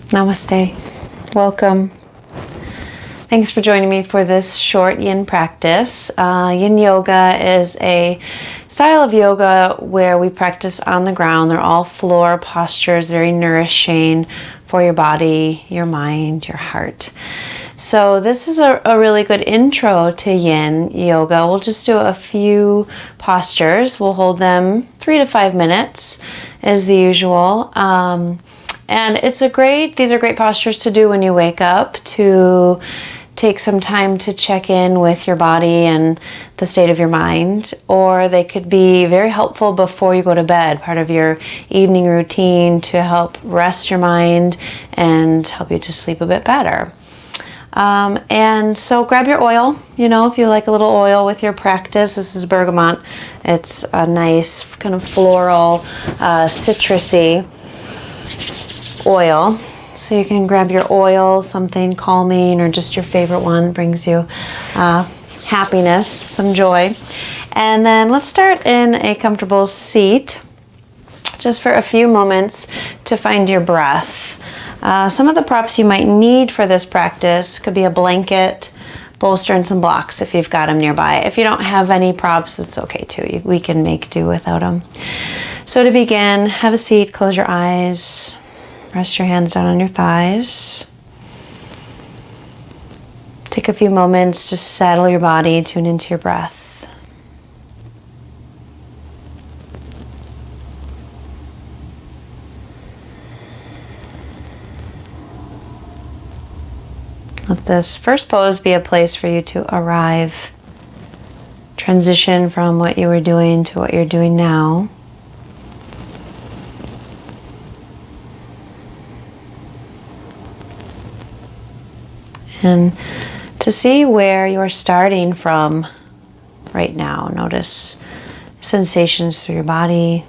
Namaste. Welcome. Thanks for joining me for this short yin practice. Yin yoga is a style of yoga where we practice on the ground. They're all floor postures, very nourishing for your body, your mind, your heart. So this is a really good intro to yin yoga. We'll just do a few postures. We'll hold them 3 to 5 minutes as the usual. And these are great postures to do when you wake up, to take some time to check in with your body and the state of your mind, or they could be very helpful before you go to bed, part of your evening routine to help rest your mind and help you to sleep a bit better. And so grab your oil, if you like a little oil with your practice. This is bergamot. It's a nice kind of floral, citrusy oil. So you can grab your oil, something calming, or just your favorite one, brings you happiness, some joy. And then let's start in a comfortable seat, just for a few moments to find your breath. Some of the props you might need for this practice could be a blanket, bolster, and some blocks if you've got them nearby. If you don't have any props, it's okay too. We can make do without them. So to begin, have a seat, close your eyes. Rest your hands down on your thighs. Take a few moments to settle your body, tune into your breath. Let this first pose be a place for you to arrive, transition from what you were doing to what you're doing now. And to see where you're starting from right now. Notice sensations through your body.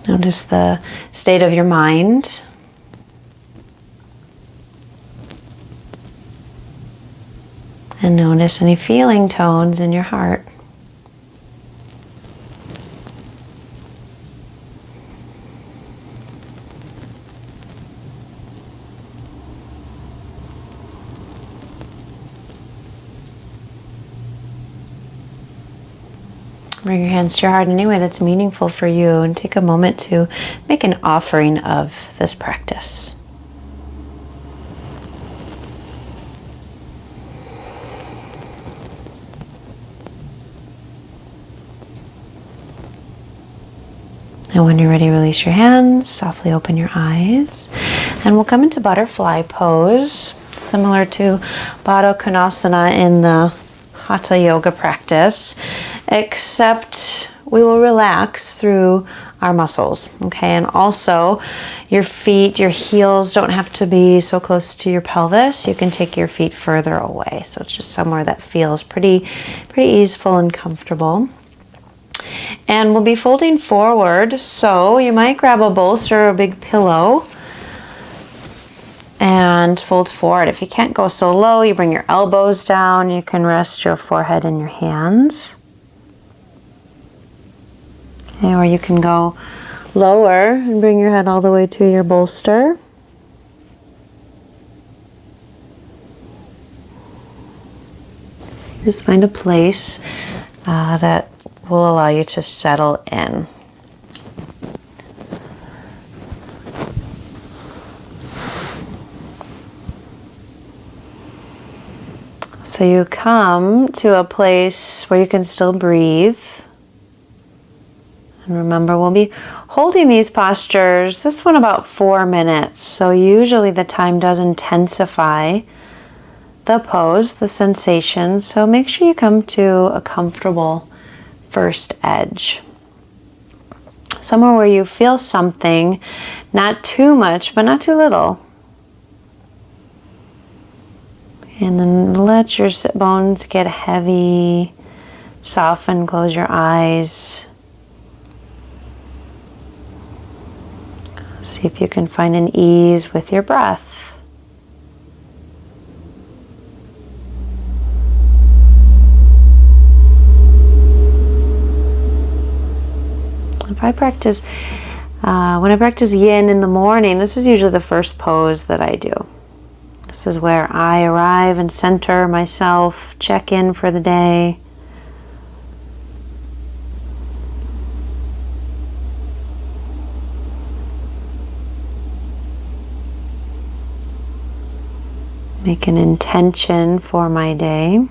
Notice the state of your mind. And notice any feeling tones in your heart. Bring your hands to your heart in any way that's meaningful for you, and take a moment to make an offering of this practice. And when you're ready, release your hands, softly open your eyes, and we'll come into butterfly pose, similar to Baddha Konasana in the Hatha yoga practice, except we will relax through our muscles, okay? And also your feet, your heels don't have to be so close to your pelvis. You can take your feet further away. So it's just somewhere that feels pretty easeful and comfortable. And we'll be folding forward. So you might grab a bolster or a big pillow and fold forward. If you can't go so low, you bring your elbows down. You can rest your forehead in your hands. Okay, or you can go lower and bring your head all the way to your bolster. Just find a place that will allow you to settle in. So you come to a place where you can still breathe. And remember, we'll be holding these postures, this one about 4 minutes. So usually the time does intensify the pose, the sensation. So make sure you come to a comfortable first edge. Somewhere where you feel something, not too much, but not too little. And then let your sit bones get heavy, soften, close your eyes. See if you can find an ease with your breath. If I practice When I practice yin in the morning, this is usually the first pose that I do. This is where I arrive and center myself, check in for the day. Make an intention for my day.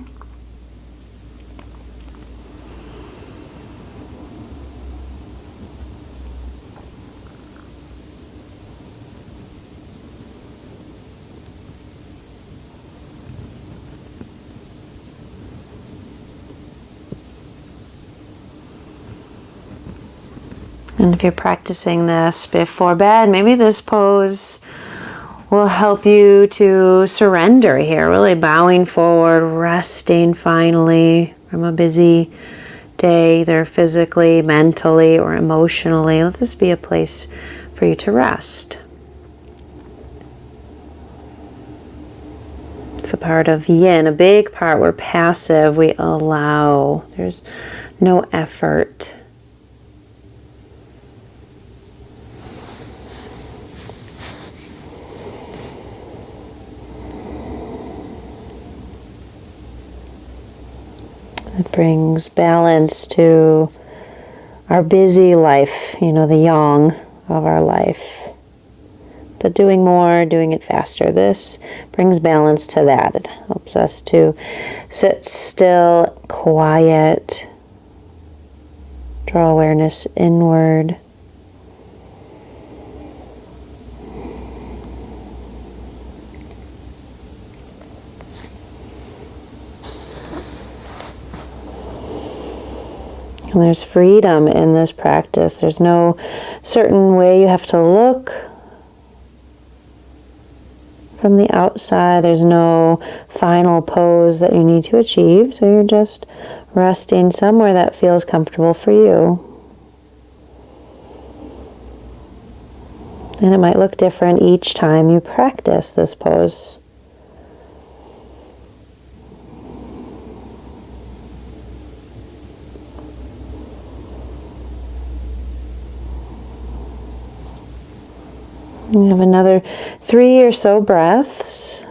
And if you're practicing this before bed, maybe this pose will help you to surrender here, really bowing forward, resting finally from a busy day, either physically, mentally, or emotionally. Let this be a place for you to rest. It's a part of yin, a big part. We're passive, we allow. There's no effort. It brings balance to our busy life, you know, the yang of our life. The doing more, doing it faster. This brings balance to that. It helps us to sit still, quiet, draw awareness inward. And there's freedom in this practice. There's no certain way you have to look from the outside. There's no final pose that you need to achieve. So you're just resting somewhere that feels comfortable for you. And it might look different each time you practice this pose. You have another 3 or so breaths.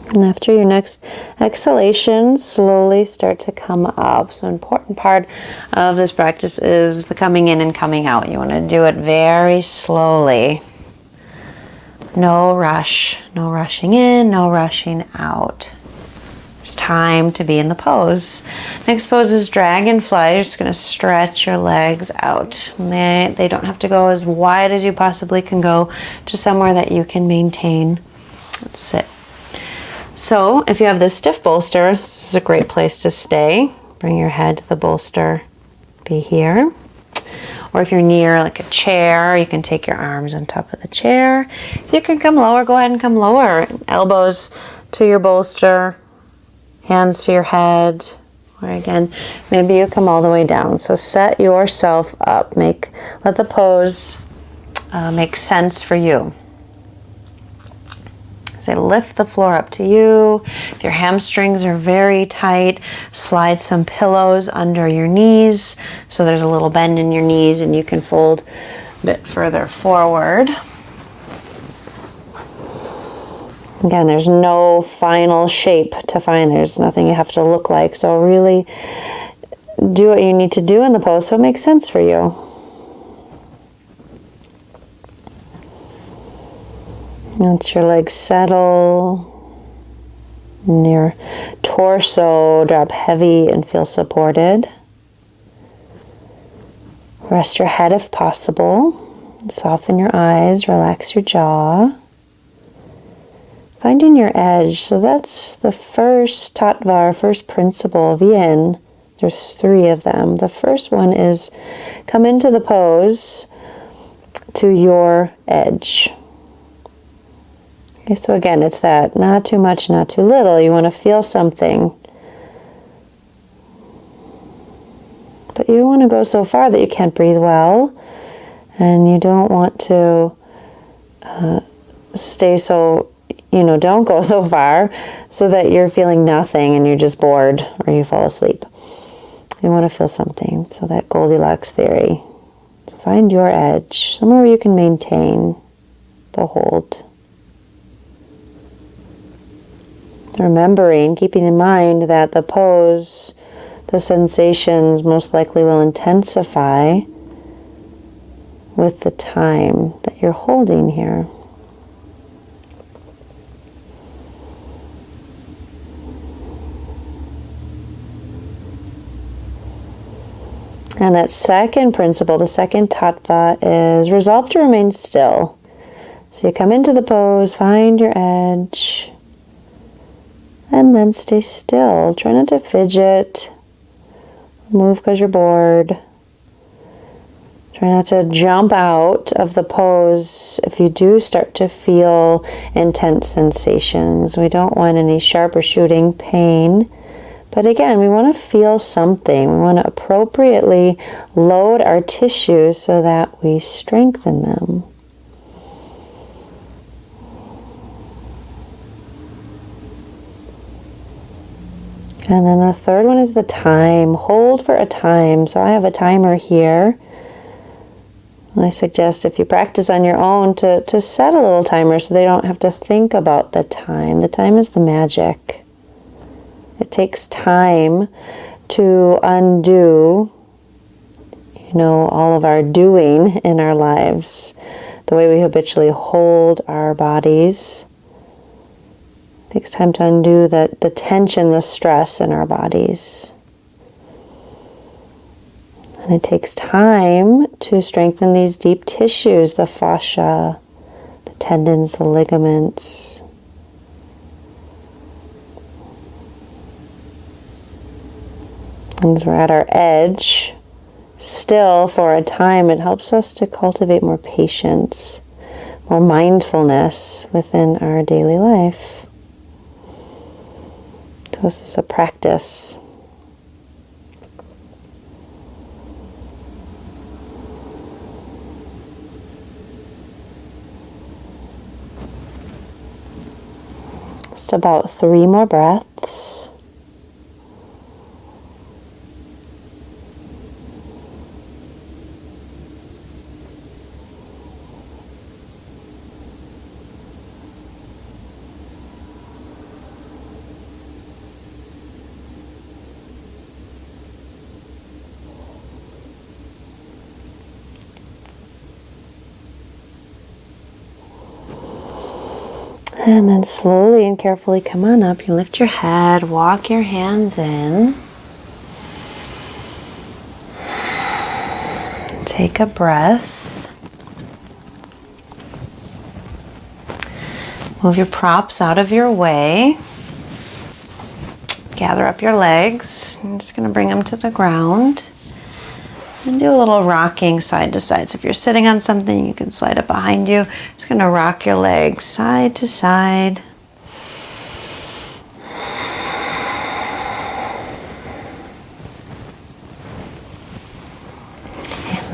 And after your next exhalation, slowly start to come up. So an important part of this practice is the coming in and coming out. You want to do it very slowly. No rush, no rushing in, no rushing out. There's time to be in the pose. Next pose is Dragonfly. You're just going to stretch your legs out. They don't have to go as wide as you possibly can go, just somewhere that you can maintain. Let's sit. So if you have this stiff bolster, this is a great place to stay. Bring your head to the bolster. Be here. Or if you're near like a chair, you can take your arms on top of the chair. If you can come lower, go ahead and come lower. Elbows to your bolster, hands to your head. Or again, maybe you come all the way down. So set yourself up. Let the pose make sense for you. Say, lift the floor up to you. If your hamstrings are very tight, slide some pillows under your knees so there's a little bend in your knees and you can fold a bit further forward. Again, there's no final shape to find. There's nothing you have to look like. So really do what you need to do in the pose so it makes sense for you. Once your legs settle, and your torso drop heavy and feel supported. Rest your head if possible. Soften your eyes, relax your jaw. Finding your edge. So that's the first tattva, first principle of yin. There's 3 of them. The first one is come into the pose to your edge. Okay, so again, it's that not too much, not too little. You want to feel something. But you don't want to go so far that you can't breathe well. And you don't want to stay so, don't go so far so that you're feeling nothing and you're just bored or you fall asleep. You want to feel something. So that Goldilocks theory. So find your edge, somewhere where you can maintain the hold. Remembering, keeping in mind that the pose, the sensations most likely will intensify with the time that you're holding here. And that second principle, the second tattva, is resolve to remain still. So you come into the pose, find your edge, and then stay still. Try not to fidget, move because you're bored. Try not to jump out of the pose if you do start to feel intense sensations. We don't want any sharp or shooting pain. But again, we want to feel something. We want to appropriately load our tissues so that we strengthen them. And then the third one is the time. Hold for a time. So I have a timer here. And I suggest if you practice on your own to set a little timer so they don't have to think about the time. The time is the magic. It takes time to undo, all of our doing in our lives, the way we habitually hold our bodies. It takes time to undo the tension, the stress in our bodies. And it takes time to strengthen these deep tissues, the fascia, the tendons, the ligaments. As we're at our edge, still for a time, it helps us to cultivate more patience, more mindfulness within our daily life. So this is a practice. Just about 3 more breaths. And then slowly and carefully come on up. You lift your head, walk your hands in. Take a breath. Move your props out of your way. Gather up your legs. I'm just going to bring them to the ground. And do a little rocking side to side. So if you're sitting on something, you can slide it behind you. Just going to rock your legs side to side.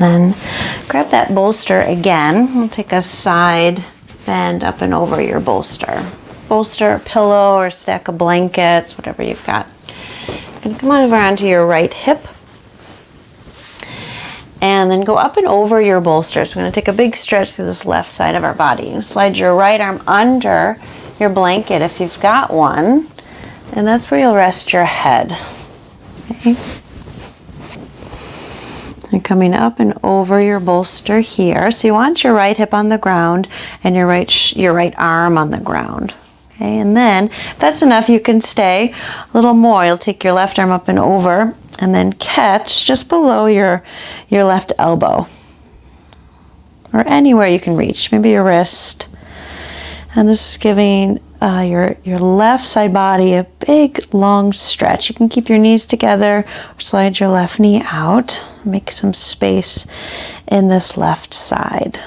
And then grab that bolster again. We'll take a side bend up and over your bolster. Bolster, pillow, or stack of blankets, whatever you've got. You're going to come over onto your right hip. And then go up and over your bolster. So we're going to take a big stretch through this left side of our body. You slide your right arm under your blanket if you've got one. And that's where you'll rest your head. Okay. And coming up and over your bolster here. So you want your right hip on the ground and your right arm on the ground. Okay, and then if that's enough, you can stay a little more. You'll take your left arm up and over and then catch just below your left elbow. Or anywhere you can reach, maybe your wrist. And this is giving your left side body a big long stretch. You can keep your knees together or slide your left knee out. Make some space in this left side.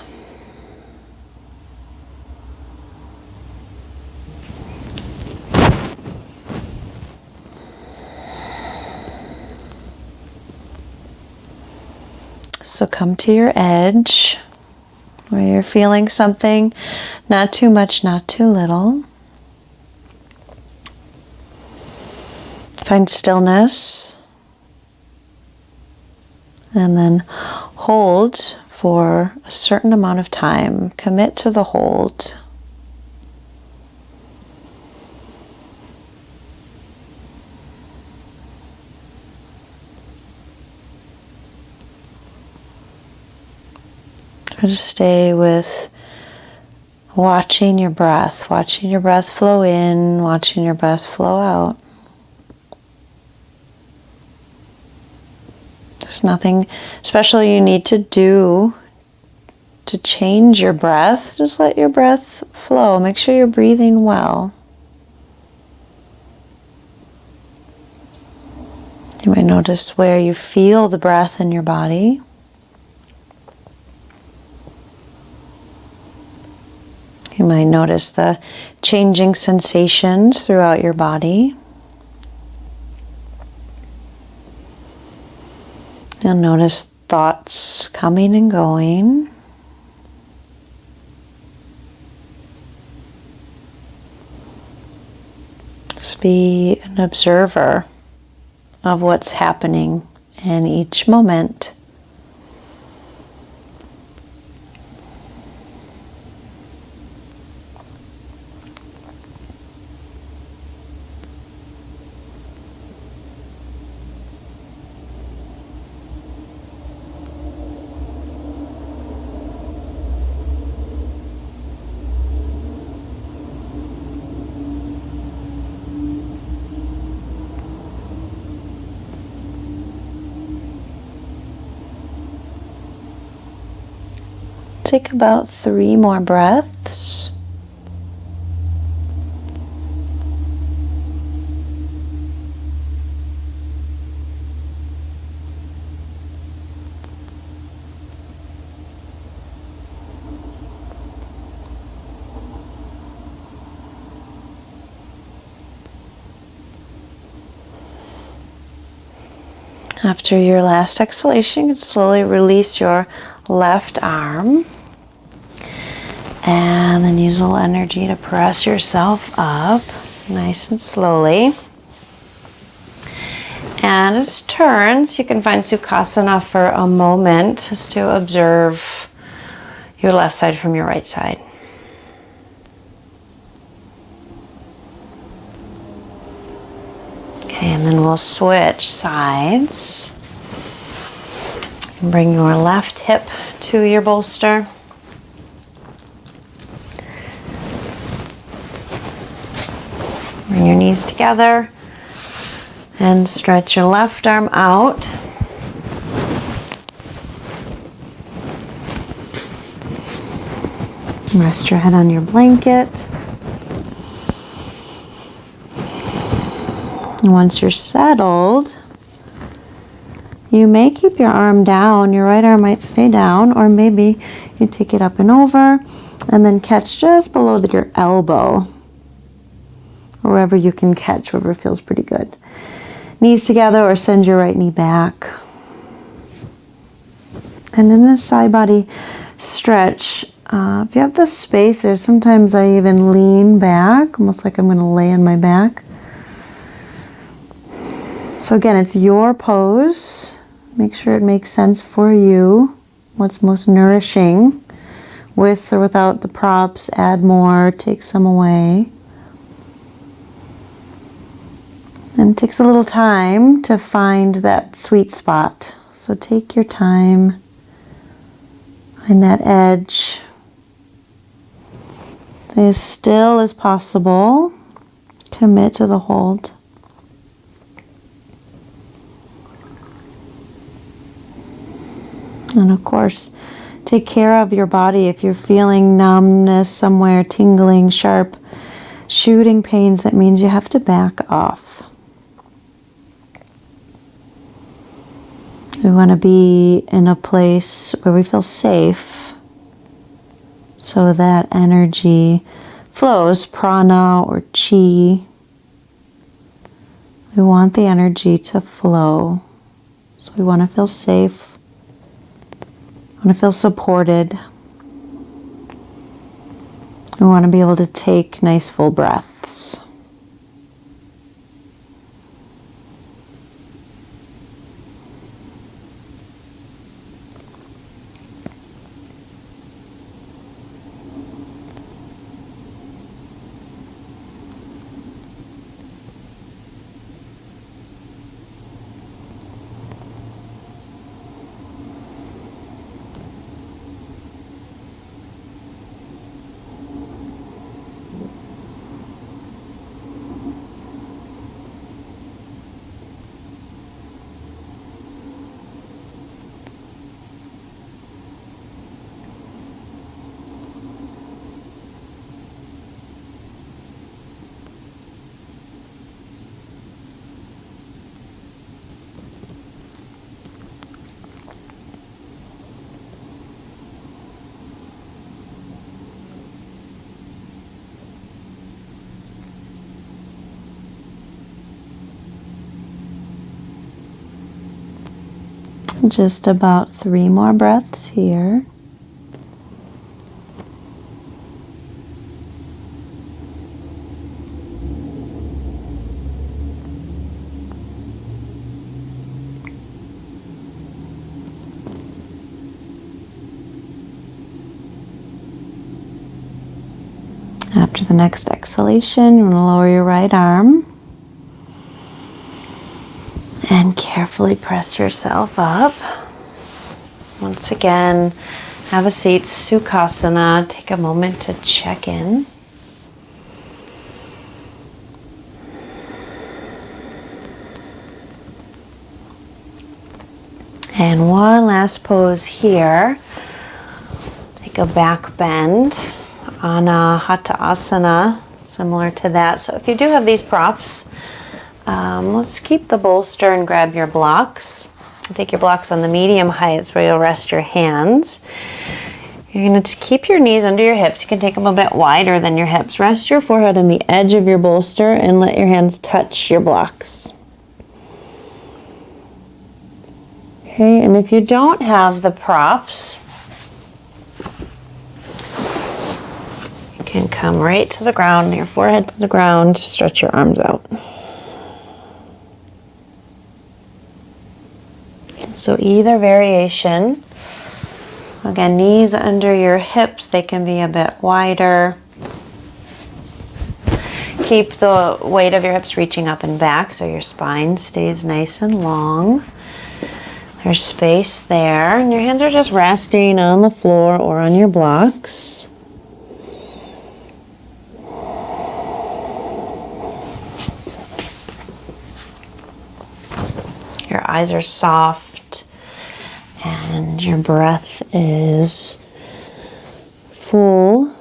So come to your edge. where you're feeling something, not too much, not too little. Find stillness, and then hold for a certain amount of time. Commit to the hold. Try to stay with watching your breath flow in, watching your breath flow out. There's nothing special you need to do to change your breath. Just let your breath flow. Make sure you're breathing well. You might notice where you feel the breath in your body. You might notice the changing sensations throughout your body. You'll notice thoughts coming and going. Just be an observer of what's happening in each moment. Take about 3 more breaths. After your last exhalation, you can slowly release your left arm. And then use a little energy to press yourself up, nice and slowly. And as turns, you can find Sukhasana for a moment, just to observe your left side from your right side. Okay, and then we'll switch sides. Bring your left hip to your bolster. Bring your knees together and stretch your left arm out. Rest your head on your blanket. And once you're settled, you may keep your arm down. Your right arm might stay down, or maybe you take it up and over and then catch just below your elbow. Wherever you can catch, wherever feels pretty good. Knees together, or send your right knee back. And in this side body stretch, if you have the space there, sometimes I even lean back, almost like I'm going to lay on my back. So again, it's your pose. Make sure it makes sense for you. What's most nourishing, with or without the props. Add more, take some away. And it takes a little time to find that sweet spot. So take your time, find that edge. Stay as still as possible. Commit to the hold. And of course, take care of your body. If you're feeling numbness somewhere, tingling, sharp, shooting pains, that means you have to back off. We want to be in a place where we feel safe, so that energy flows, prana or chi. We want the energy to flow. So we want to feel safe, want to feel supported. We want to be able to take nice full breaths. Just about 3 more breaths here. After the next exhalation, you want to lower your right arm and carefully press yourself up. Once again, have a seat, Sukhasana. Take a moment to check in. And one last pose here. Take a back bend on a Hatha Asana, similar to that. So if you do have these props, let's keep the bolster and grab your blocks. Take your blocks on the medium heights where you'll rest your hands. You're going to keep your knees under your hips. You can take them a bit wider than your hips. Rest your forehead on the edge of your bolster and let your hands touch your blocks. Okay, and if you don't have the props, you can come right to the ground, your forehead to the ground, stretch your arms out. So either variation, again, knees under your hips, they can be a bit wider. Keep the weight of your hips reaching up and back so your spine stays nice and long. There's space there, and your hands are just resting on the floor or on your blocks. Your eyes are soft. And your breath is full.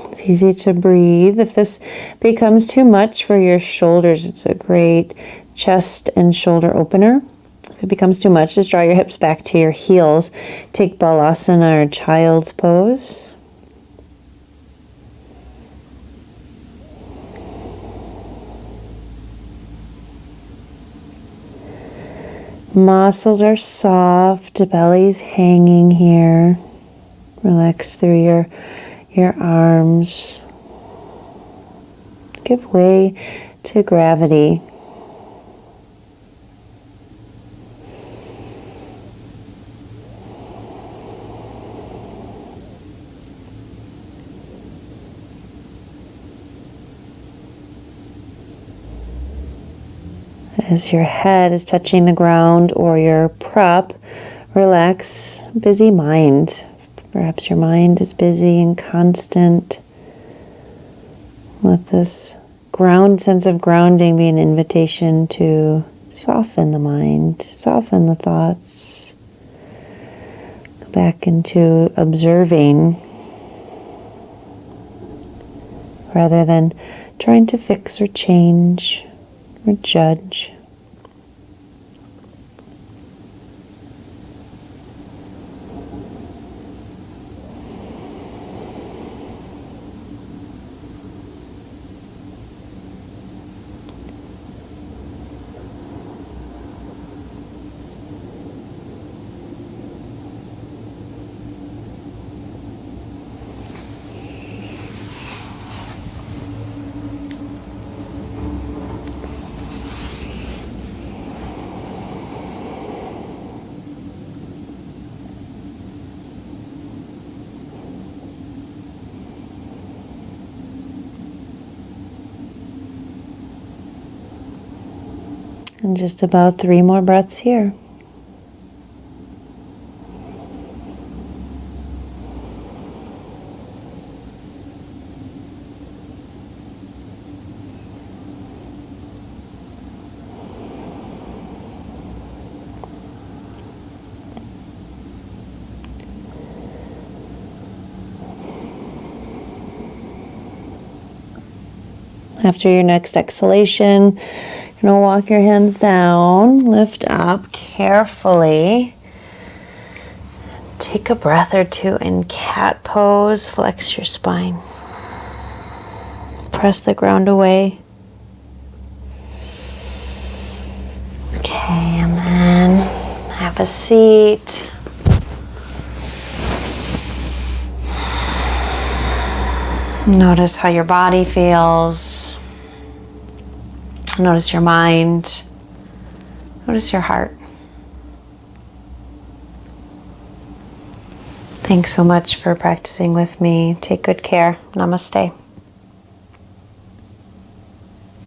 It's easy to breathe. If this becomes too much for your shoulders, it's a great chest and shoulder opener. If it becomes too much, just draw your hips back to your heels. Take Balasana or Child's Pose. Muscles are soft, belly's hanging here. Relax through your arms. Give way to gravity. As your head is touching the ground or your prop, relax, busy mind. Perhaps your mind is busy and constant. Let this sense of grounding be an invitation to soften the mind, soften the thoughts. Go back into observing rather than trying to fix or change or judge. And just about 3 more breaths here. After your next exhalation, you're going to walk your hands down, lift up carefully. Take a breath or two in cat pose, flex your spine. Press the ground away. Okay, and then have a seat. Notice how your body feels. Notice your mind. Notice your heart. Thanks so much for practicing with me. Take good care. Namaste.